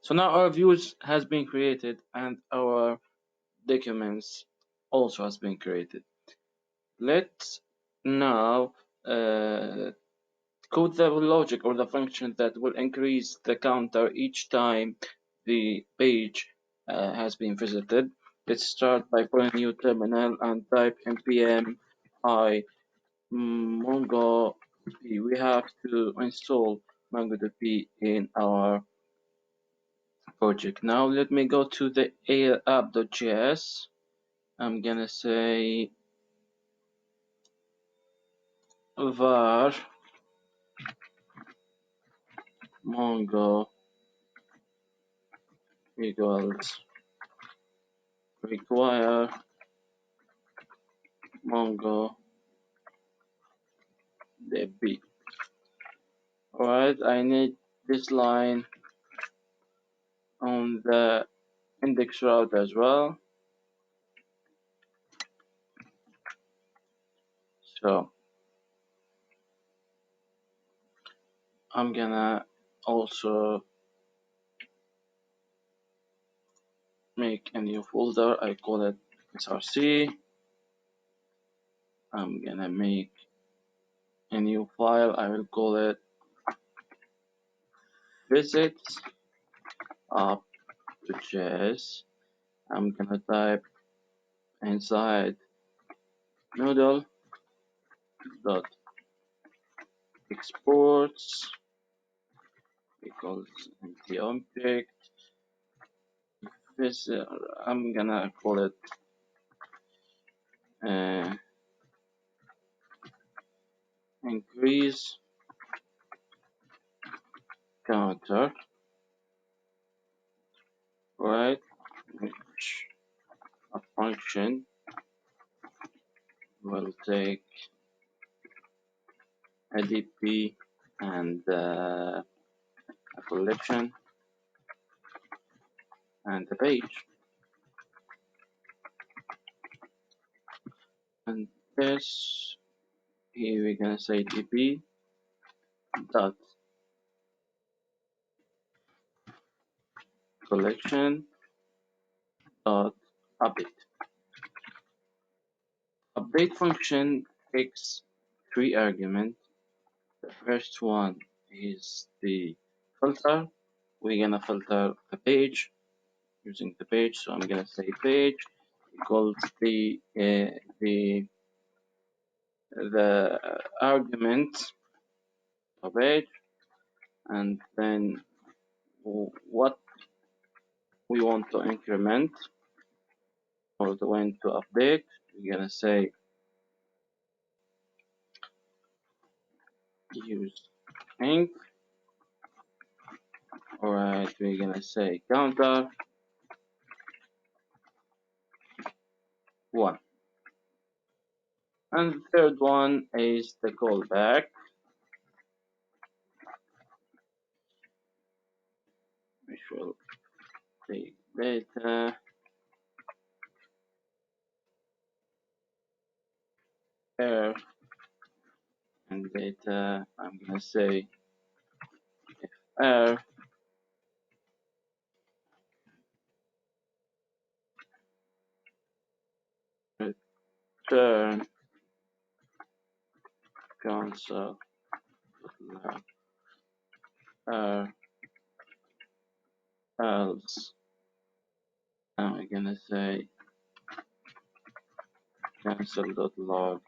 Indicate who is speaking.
Speaker 1: So now our views has been created and our documents also has been created. Let's now code the logic or the function that will increase the counter each time the page has been visited. Let's start by putting a new terminal and type npm I MongoDB. We have to install MongoDB in our project. Now let me go to the app.js. I'm gonna say var mongo equals require MongoDB. Alright, I need this line on the index route as well. So I'm gonna also make a new folder. I call it src. I'm gonna make a new file. I will call it visits app.js. I'm gonna type inside noodle dot exports equals empty object. This I'm gonna call it uh, increase counter, right? Which a function will take a DP and a collection and a page, and this here we're gonna say DP dot collection dot update. Update function takes three arguments. The first one is the filter. We're gonna filter the page using the page. So I'm gonna say page equals the argument of page, and then what we want to increment or the when to update. We're gonna say use int. Alright, we're gonna say counter 1. And the third one is the callback, which will take data air and data. I'm gonna say air return console air else. I'm gonna say cancel.log